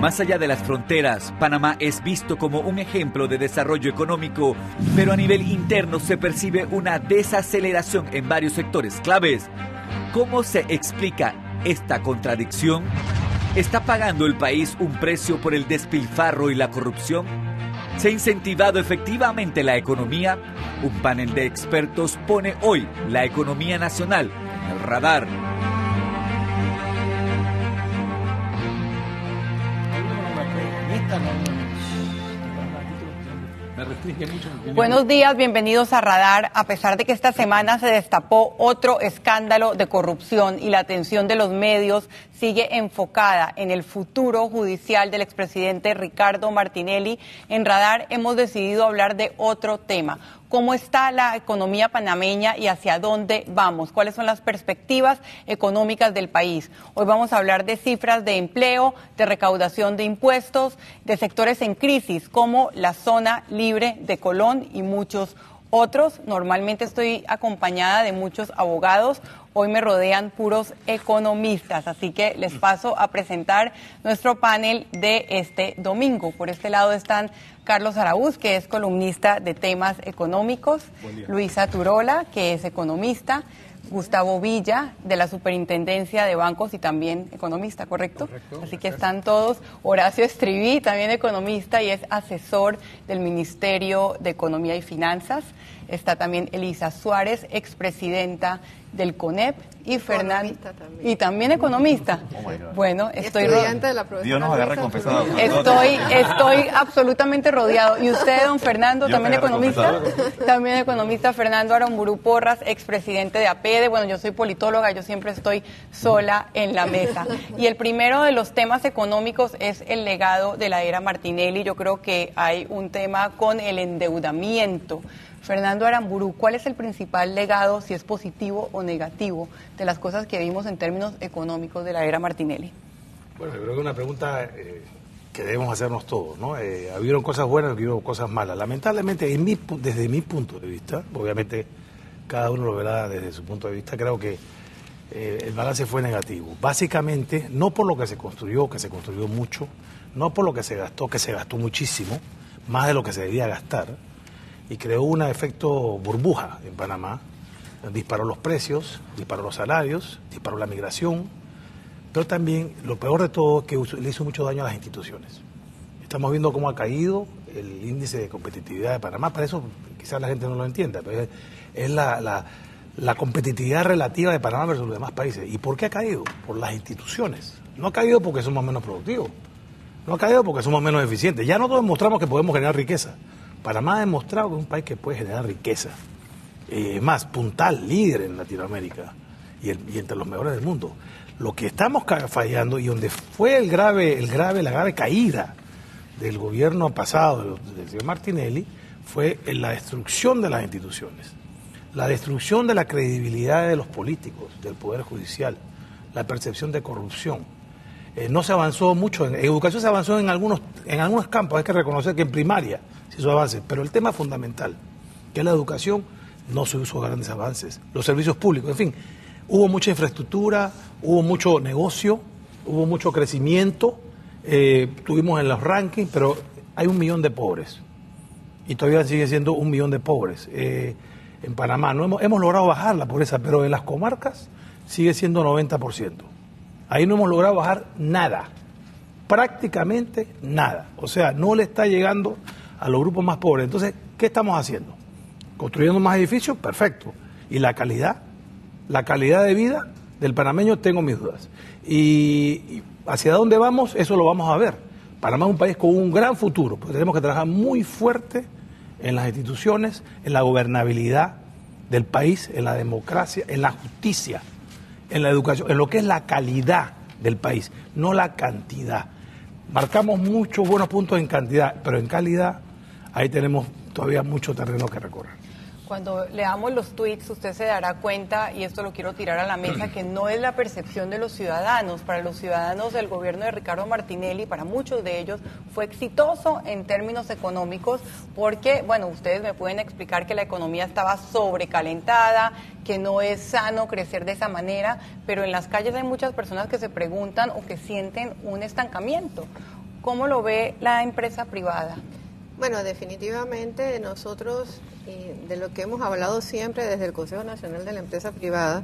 Más allá de las fronteras, Panamá es visto como un ejemplo de desarrollo económico, pero a nivel interno se percibe una desaceleración en varios sectores claves. ¿Cómo se explica esta contradicción? ¿Está pagando el país un precio por el despilfarro y la corrupción? ¿Se ha incentivado efectivamente la economía? Un panel de expertos pone hoy la economía nacional en el radar. Buenos días, bienvenidos a Radar. A pesar de que esta semana se destapó otro escándalo de corrupción y la atención de los medios sigue enfocada en el futuro judicial del expresidente Ricardo Martinelli, en Radar hemos decidido hablar de otro tema. ¿Cómo está la economía panameña y hacia dónde vamos? ¿Cuáles son las perspectivas económicas del país? Hoy vamos a hablar de cifras de empleo, de recaudación de impuestos, de sectores en crisis como la zona libre de Colón y muchos otros. Normalmente estoy acompañada de muchos abogados. Hoy me rodean puros economistas, así que les paso a presentar nuestro panel de este domingo. Por este lado están Carlos Araúz, que es columnista de temas económicos, Luisa Turola, que es economista, Gustavo Villa, de la Superintendencia de Bancos y también economista, ¿correcto? Correcto. Así que están todos. Horacio Estriví, también economista y es asesor del Ministerio de Economía y Finanzas. Está también Elisa Suárez, expresidenta del CONEP, y Fernando y también economista. Bueno, estoy estudiante de la profesora. Dios nos agarre confesado. Estoy absolutamente rodeado. ¿Y usted, don Fernando, Dios también economista? confesado. También economista. Fernando Aramburu Porras, expresidente de APEDE. Bueno, yo soy politóloga, yo siempre estoy sola en la mesa. Y el primero de los temas económicos es el legado de la era Martinelli. Yo creo que hay un tema con el endeudamiento. Fernando Aramburu, ¿cuál es el principal legado, si es positivo o negativo, de las cosas que vimos en términos económicos de la era Martinelli? Bueno, yo creo que es una pregunta que debemos hacernos todos, ¿no? Hubieron cosas buenas, hubieron cosas malas. Lamentablemente, desde mi punto de vista, obviamente cada uno lo verá desde su punto de vista, creo que el balance fue negativo. Básicamente, no por lo que se construyó mucho, no por lo que se gastó muchísimo, más de lo que se debía gastar, y creó un efecto burbuja en Panamá. Disparó los precios, disparó los salarios, disparó la migración, pero también, lo peor de todo, es que le hizo mucho daño a las instituciones. Estamos viendo cómo ha caído el índice de competitividad de Panamá. Para eso quizás la gente no lo entienda, pero es la competitividad relativa de Panamá versus los demás países. ¿Y por qué ha caído? Por las instituciones. No ha caído porque somos menos productivos, no ha caído porque somos menos eficientes. Ya nosotros demostramos que podemos generar riqueza. Panamá ha demostrado que es un país que puede generar riqueza. Más, puntal, líder en Latinoamérica y entre los mejores del mundo. Lo que estamos fallando y donde fue la grave caída del gobierno pasado, del señor Martinelli, fue en la destrucción de las instituciones, la destrucción de la credibilidad de los políticos, del Poder Judicial, la percepción de corrupción. No se avanzó mucho, en educación se avanzó en algunos campos, hay que reconocer que en primaria se hizo avances, pero el tema fundamental, que es la educación, no se hizo grandes avances. Los servicios públicos, en fin, hubo mucha infraestructura, hubo mucho negocio, hubo mucho crecimiento, tuvimos en los rankings, pero hay 1 millón de pobres, y todavía sigue siendo 1 millón de pobres. En Panamá no hemos logrado bajar la pobreza, pero en las comarcas sigue siendo 90%. Ahí no hemos logrado bajar nada, prácticamente nada. O sea, no le está llegando a los grupos más pobres. Entonces, ¿qué estamos haciendo? ¿Construyendo más edificios? Perfecto. ¿Y la calidad? La calidad de vida del panameño, tengo mis dudas. Y hacia dónde vamos, eso lo vamos a ver. Panamá es un país con un gran futuro, pero tenemos que trabajar muy fuerte en las instituciones, en la gobernabilidad del país, en la democracia, en la justicia, en la educación, en lo que es la calidad del país, no la cantidad. Marcamos muchos buenos puntos en cantidad, pero en calidad ahí tenemos todavía mucho terreno que recorrer. Cuando leamos los tweets, usted se dará cuenta, y esto lo quiero tirar a la mesa, que no es la percepción de los ciudadanos. Para los ciudadanos, el gobierno de Ricardo Martinelli, para muchos de ellos, fue exitoso en términos económicos porque, bueno, ustedes me pueden explicar que la economía estaba sobrecalentada, que no es sano crecer de esa manera, pero en las calles hay muchas personas que se preguntan o que sienten un estancamiento. ¿Cómo lo ve la empresa privada? Bueno, definitivamente nosotros, y de lo que hemos hablado siempre desde el Consejo Nacional de la Empresa Privada,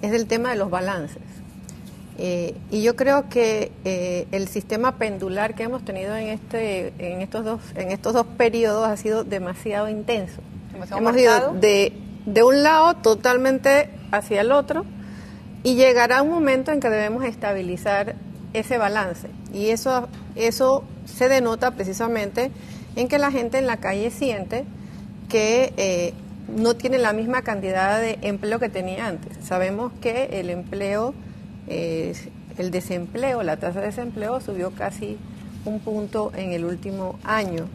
es del tema de los balances. Y yo creo que el sistema pendular que hemos tenido en estos dos periodos ha sido demasiado intenso. Hemos ido de un lado totalmente hacia el otro, y llegará un momento en que debemos estabilizar ese balance. Y eso se denota precisamente en que la gente en la calle siente que no tiene la misma cantidad de empleo que tenía antes. Sabemos que el desempleo, la tasa de desempleo subió casi 1 punto en el último año.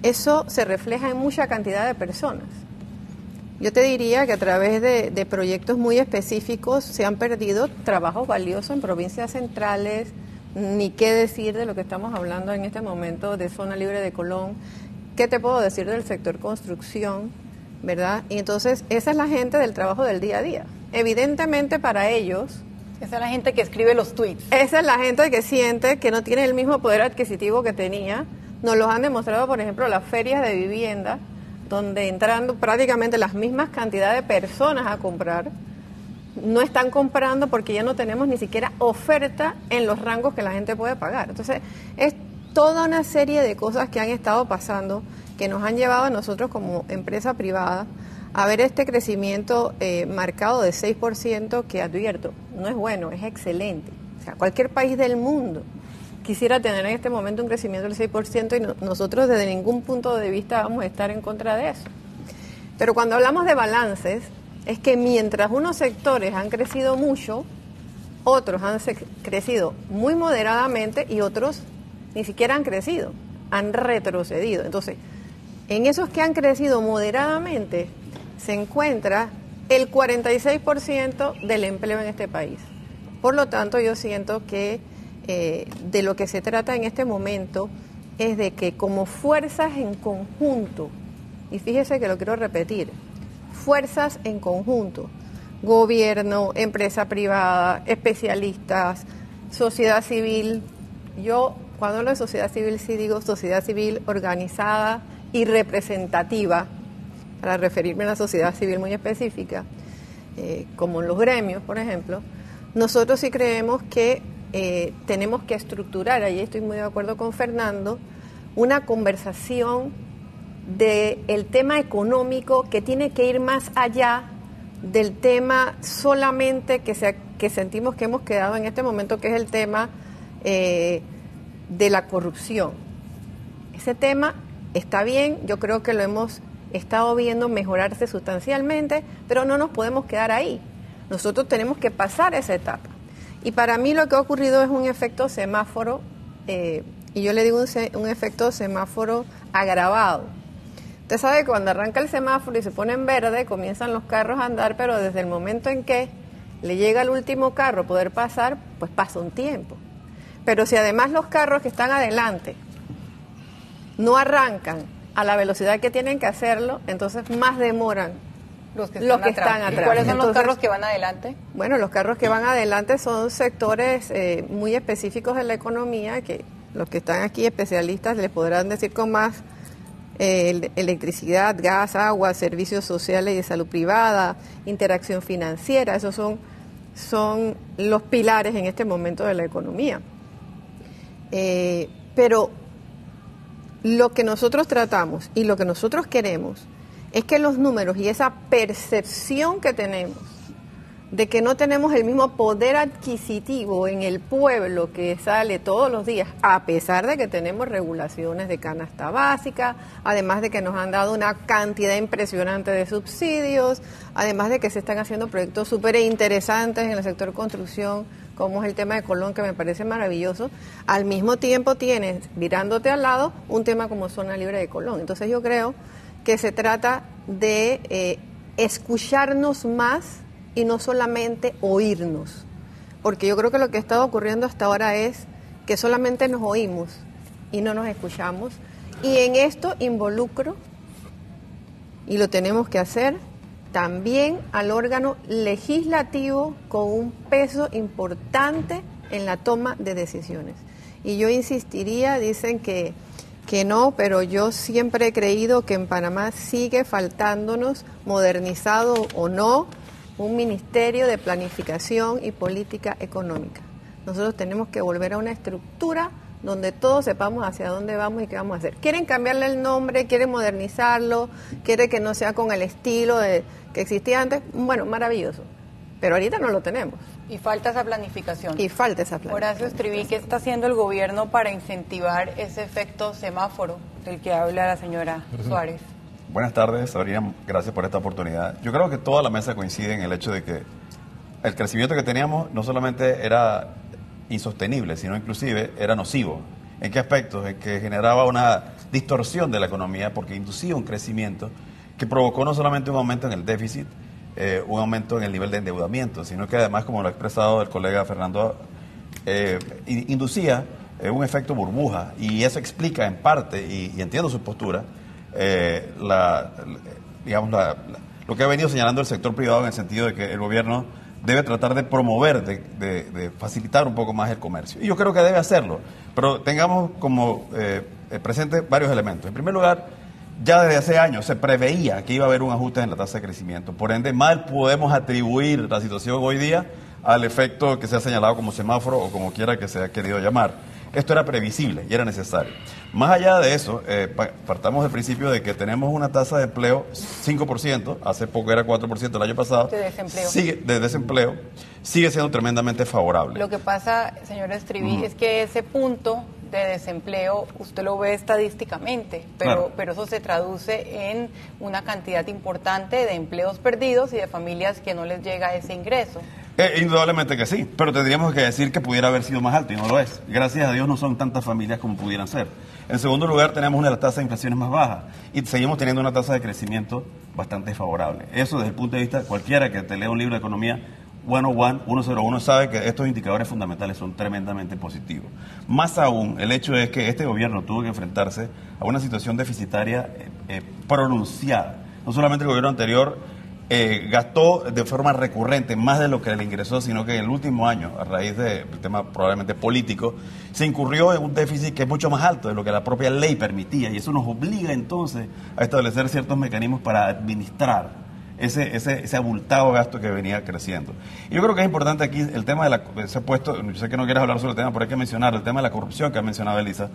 Eso se refleja en mucha cantidad de personas. Yo te diría que a través de proyectos muy específicos se han perdido trabajos valiosos en provincias centrales, ni qué decir de lo que estamos hablando en este momento de Zona Libre de Colón. ¿Qué te puedo decir del sector construcción, verdad? Y entonces esa es la gente del trabajo del día a día. Evidentemente para ellos... Esa es la gente que escribe los tweets. Esa es la gente que siente que no tiene el mismo poder adquisitivo que tenía. Nos lo han demostrado, por ejemplo, las ferias de vivienda, donde entrando prácticamente las mismas cantidades de personas a comprar, no están comprando porque ya no tenemos ni siquiera oferta en los rangos que la gente puede pagar. Entonces, es toda una serie de cosas que han estado pasando que nos han llevado a nosotros como empresa privada a ver este crecimiento marcado de 6% que, advierto, no es bueno, es excelente. O sea, cualquier país del mundo quisiera tener en este momento un crecimiento del 6% y nosotros desde ningún punto de vista vamos a estar en contra de eso. Pero cuando hablamos de balances, es que mientras unos sectores han crecido mucho, otros han crecido muy moderadamente y otros ni siquiera han crecido, han retrocedido. Entonces, en esos que han crecido moderadamente se encuentra el 46% del empleo en este país. Por lo tanto, yo siento que de lo que se trata en este momento es de que como fuerzas en conjunto, y fíjese que lo quiero repetir, fuerzas en conjunto, gobierno, empresa privada, especialistas, sociedad civil. Yo cuando hablo de sociedad civil sí digo sociedad civil organizada y representativa, para referirme a una sociedad civil muy específica, como los gremios, por ejemplo. Nosotros sí creemos que tenemos que estructurar, ahí estoy muy de acuerdo con Fernando, una conversación del tema económico que tiene que ir más allá del tema solamente que sentimos que hemos quedado en este momento, que es el tema de la corrupción. Ese tema está bien, yo creo que lo hemos estado viendo mejorarse sustancialmente, pero no nos podemos quedar ahí. Nosotros tenemos que pasar esa etapa. Y para mí lo que ha ocurrido es un efecto semáforo, y yo le digo un efecto semáforo agravado. Usted sabe que cuando arranca el semáforo y se pone en verde, comienzan los carros a andar, pero desde el momento en que le llega el último carro a poder pasar, pues pasa un tiempo. Pero si además los carros que están adelante no arrancan a la velocidad que tienen que hacerlo, entonces más demoran los que están atrás. ¿Y cuáles son los carros que van adelante? Bueno, los carros que van adelante son sectores muy específicos de la economía, que los que están aquí especialistas les podrán decir con más electricidad, gas, agua, servicios sociales y de salud privada, interacción financiera. Esos son los pilares en este momento de la economía. Pero lo que nosotros tratamos y lo que nosotros queremos es que los números y esa percepción que tenemos de que no tenemos el mismo poder adquisitivo en el pueblo que sale todos los días, a pesar de que tenemos regulaciones de canasta básica, además de que nos han dado una cantidad impresionante de subsidios, además de que se están haciendo proyectos súper interesantes en el sector construcción, como es el tema de Colón, que me parece maravilloso. Al mismo tiempo tienes, mirándote al lado, un tema como Zona Libre de Colón. Entonces yo creo que se trata de escucharnos más y no solamente oírnos, porque yo creo que lo que ha estado ocurriendo hasta ahora es que solamente nos oímos y no nos escuchamos, y en esto involucro, y lo tenemos que hacer, también al órgano legislativo con un peso importante en la toma de decisiones. Y yo insistiría, dicen que no, pero yo siempre he creído que en Panamá sigue faltándonos, modernizado o no, un Ministerio de Planificación y Política Económica. Nosotros tenemos que volver a una estructura donde todos sepamos hacia dónde vamos y qué vamos a hacer. Quieren cambiarle el nombre, quieren modernizarlo, quieren que no sea con el estilo que existía antes. Bueno, maravilloso, pero ahorita no lo tenemos. Y falta esa planificación. Horacio Estriví, ¿qué está haciendo el gobierno para incentivar ese efecto semáforo del que habla la señora Suárez? Buenas tardes, Sabrina, gracias por esta oportunidad. Yo creo que toda la mesa coincide en el hecho de que el crecimiento que teníamos no solamente era insostenible, sino inclusive era nocivo. ¿En qué aspectos? En que generaba una distorsión de la economía porque inducía un crecimiento que provocó no solamente un aumento en el déficit, un aumento en el nivel de endeudamiento, sino que además, como lo ha expresado el colega Fernando, inducía un efecto burbuja, y eso explica en parte, y entiendo su postura, lo que ha venido señalando el sector privado en el sentido de que el gobierno debe tratar de promover, de facilitar un poco más el comercio. Y yo creo que debe hacerlo, pero tengamos como presente varios elementos. En primer lugar, ya desde hace años se preveía que iba a haber un ajuste en la tasa de crecimiento. Por ende, mal podemos atribuir la situación hoy día al efecto que se ha señalado como semáforo o como quiera que se ha querido llamar. Esto era previsible y era necesario. Más allá de eso, partamos del principio de que tenemos una tasa de empleo 5%, hace poco era 4% el año pasado. De desempleo. Sigue siendo tremendamente favorable. Lo que pasa, señor Estriví, es que ese punto de desempleo usted lo ve estadísticamente, pero eso se traduce en una cantidad importante de empleos perdidos y de familias que no les llega ese ingreso. Indudablemente que sí, pero tendríamos que decir que pudiera haber sido más alto y no lo es. Gracias a Dios no son tantas familias como pudieran ser. En segundo lugar, tenemos una de las tasas de inflación más bajas y seguimos teniendo una tasa de crecimiento bastante favorable. Eso desde el punto de vista, cualquiera que te lea un libro de economía 101 sabe que estos indicadores fundamentales son tremendamente positivos. Más aún, el hecho es que este gobierno tuvo que enfrentarse a una situación deficitaria pronunciada. No solamente el gobierno anterior gastó de forma recurrente más de lo que le ingresó, sino que en el último año, a raíz del tema probablemente político, se incurrió en un déficit que es mucho más alto de lo que la propia ley permitía, y eso nos obliga entonces a establecer ciertos mecanismos para administrar ese abultado gasto que venía creciendo. Y yo creo que es importante aquí el tema de se ha puesto, yo sé que no quieres hablar sobre el tema, pero hay que mencionar el tema de la corrupción que ha mencionado Elisa.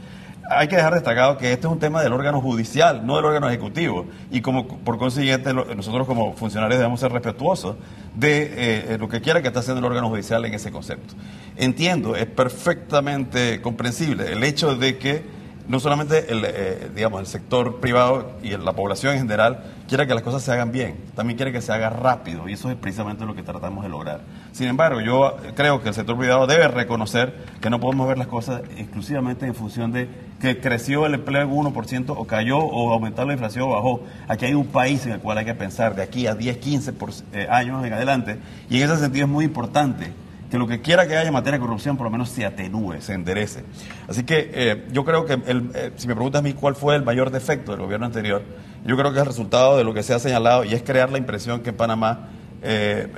Hay que dejar destacado que este es un tema del órgano judicial, no del órgano ejecutivo, y como por consiguiente nosotros como funcionarios debemos ser respetuosos de lo que quiera que esté haciendo el órgano judicial en ese concepto. Entiendo, es perfectamente comprensible el hecho de que no solamente el sector privado y la población en general quiere que las cosas se hagan bien, también quiere que se haga rápido, y eso es precisamente lo que tratamos de lograr. Sin embargo, yo creo que el sector privado debe reconocer que no podemos ver las cosas exclusivamente en función de que creció el empleo en 1% o cayó, o aumentó la inflación o bajó. Aquí hay un país en el cual hay que pensar de aquí a 10, 15 años en adelante, y en ese sentido es muy importante que lo que quiera que haya en materia de corrupción por lo menos se atenúe, se enderece. Así que yo creo que, si me preguntas a mí cuál fue el mayor defecto del gobierno anterior, yo creo que es el resultado de lo que se ha señalado, y es crear la impresión que en Panamá ¿El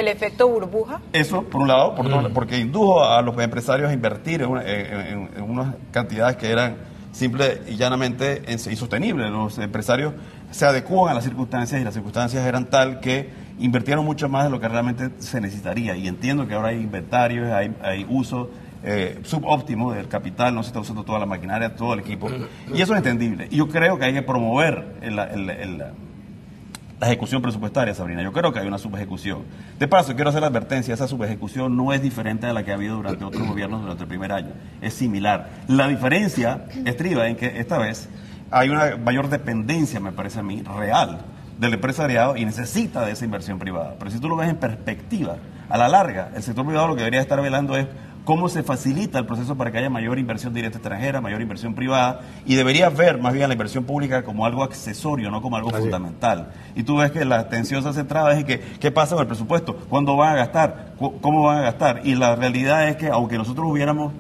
efecto burbuja? Eso, por un lado, porque indujo a los empresarios a invertir en unas cantidades que eran simple y llanamente insostenibles. Los empresarios se adecuan a las circunstancias, y las circunstancias eran tal que invirtieron mucho más de lo que realmente se necesitaría, y entiendo que ahora hay inventarios, hay uso subóptimo del capital, no se está usando toda la maquinaria, todo el equipo, y eso es entendible. Y yo creo que hay que promover la ejecución presupuestaria, Sabrina. Yo creo que hay una subejecución. De paso, quiero hacer la advertencia, esa subejecución no es diferente a la que ha habido durante otros gobiernos durante el primer año, es similar. La diferencia estriba en que esta vez hay una mayor dependencia, me parece a mí, real del empresariado, y necesita de esa inversión privada. Pero si tú lo ves en perspectiva, a la larga, el sector privado lo que debería estar velando es cómo se facilita el proceso para que haya mayor inversión directa extranjera, mayor inversión privada, y debería ver más bien la inversión pública como algo accesorio, no como algo fundamental. Y tú ves que la atención se centrada en que qué pasa con el presupuesto, cuándo van a gastar, cómo van a gastar, y la realidad es que aunque nosotros hubiéramos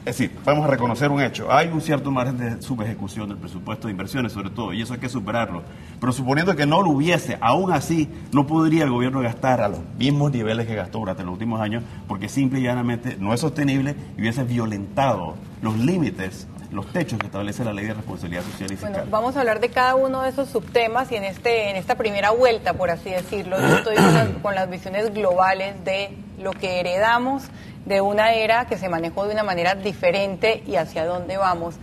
Es decir, vamos a reconocer un hecho. Hay un cierto margen de subejecución del presupuesto de inversiones, sobre todo, y eso hay que superarlo. Pero suponiendo que no lo hubiese, aún así, no podría el gobierno gastar a los mismos niveles que gastó durante los últimos años, porque simple y llanamente no es sostenible y hubiese violentado los límites, los techos que establece la Ley de Responsabilidad Social y Fiscal. Bueno, vamos a hablar de cada uno de esos subtemas y en esta primera vuelta, por así decirlo, yo estoy con las visiones globales de lo que heredamos de una era que se manejó de una manera diferente y hacia dónde vamos.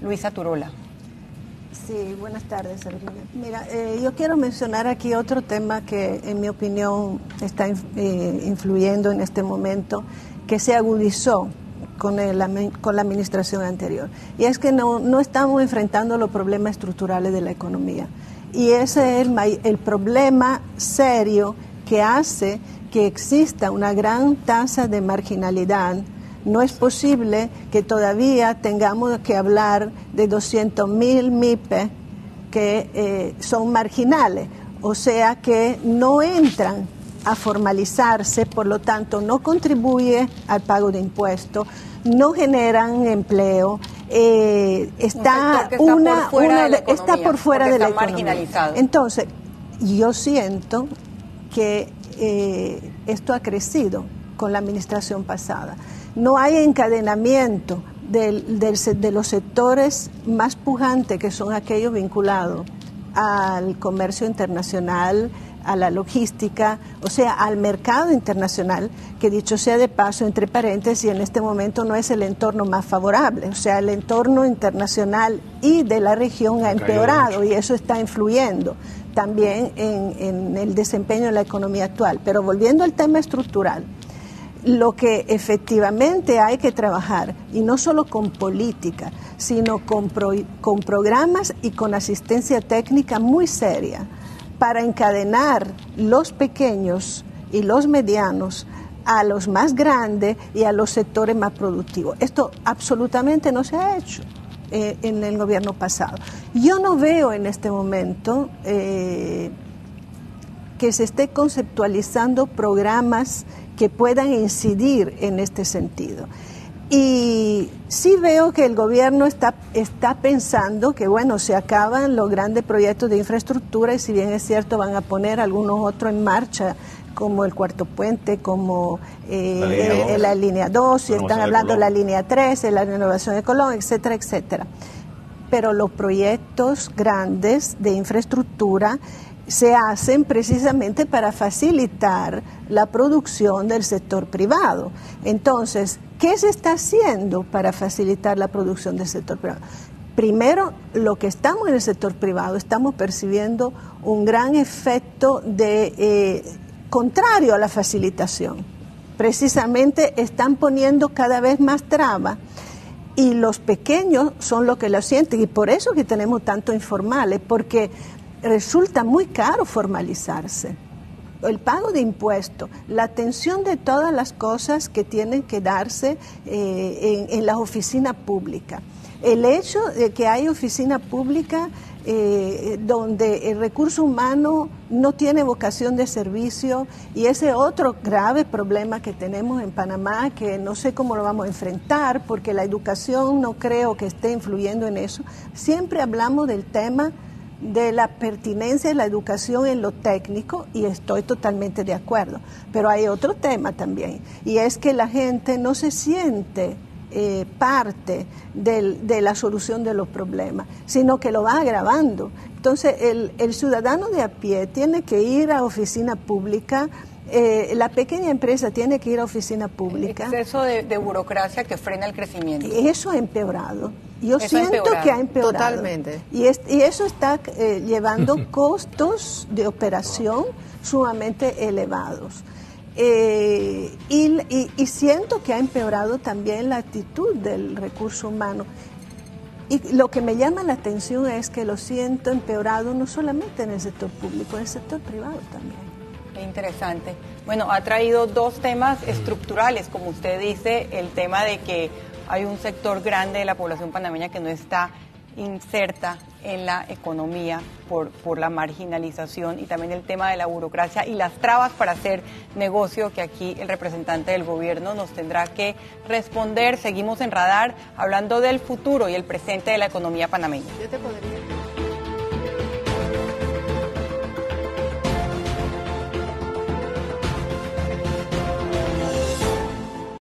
Luisa Turola. Sí, buenas tardes, Sabrina. Mira, yo quiero mencionar aquí otro tema que, en mi opinión, está influyendo en este momento, que se agudizó con la administración anterior. Y es que no estamos enfrentando los problemas estructurales de la economía. Y ese es el problema serio que hace que exista una gran tasa de marginalidad. No es posible que todavía tengamos que hablar de 200,000 MIPE que son marginales, o sea que no entran a formalizarse, por lo tanto no contribuye al pago de impuestos, no generan empleo, está por fuera de la economía. Entonces, yo siento que esto ha crecido con la administración pasada. No hay encadenamiento de los sectores más pujantes, que son aquellos vinculados al comercio internacional, a la logística, o sea, al mercado internacional, que dicho sea de paso, entre paréntesis, en este momento no es el entorno más favorable, o sea, el entorno internacional y de la región ha empeorado y eso está influyendo también en el desempeño de la economía actual. Pero volviendo al tema estructural, lo que efectivamente hay que trabajar, y no solo con política, sino con programas y con asistencia técnica muy seria, para encadenar los pequeños y los medianos a los más grandes y a los sectores más productivos. Esto absolutamente no se ha hecho en el gobierno pasado. Yo no veo en este momento que se esté conceptualizando programas que puedan incidir en este sentido. Y sí veo que el gobierno está pensando que, bueno, se acaban los grandes proyectos de infraestructura y si bien es cierto van a poner algunos otros en marcha, como el Cuarto Puente, como la línea 2, y están hablando de la línea 3, la renovación de Colón, etcétera, etcétera. Pero los proyectos grandes de infraestructura se hacen precisamente para facilitar la producción del sector privado. Entonces, ¿qué se está haciendo para facilitar la producción del sector privado? Primero, lo que estamos en el sector privado, estamos percibiendo un gran efecto contrario a la facilitación. Precisamente están poniendo cada vez más trabas y los pequeños son los que lo sienten, y por eso que tenemos tanto informales, porque resulta muy caro formalizarse. El pago de impuestos, la atención de todas las cosas que tienen que darse en las oficinas públicas. El hecho de que hay oficina pública donde el recurso humano no tiene vocación de servicio, y ese otro grave problema que tenemos en Panamá, que no sé cómo lo vamos a enfrentar, porque la educación no creo que esté influyendo en eso. Siempre hablamos del tema de la pertinencia de la educación en lo técnico, y estoy totalmente de acuerdo, pero hay otro tema también, y es que la gente no se siente parte de la solución de los problemas, sino que lo va agravando. Entonces el ciudadano de a pie tiene que ir a oficina pública, la pequeña empresa tiene que ir a oficina pública. Exceso de burocracia que frena el crecimiento. Y eso ha empeorado. Yo siento que ha empeorado. Totalmente. Y eso está llevando costos de operación sumamente elevados. Y siento que ha empeorado también la actitud del recurso humano. Y lo que me llama la atención es que lo siento empeorado no solamente en el sector público, en el sector privado también. Qué interesante. Bueno, ha traído dos temas estructurales, como usted dice, el tema de que hay un sector grande de la población panameña que no está inserta en la economía por la marginalización y también el tema de la burocracia y las trabas para hacer negocio, que aquí el representante del gobierno nos tendrá que responder. Seguimos en Radar hablando del futuro y el presente de la economía panameña. Yo te podría...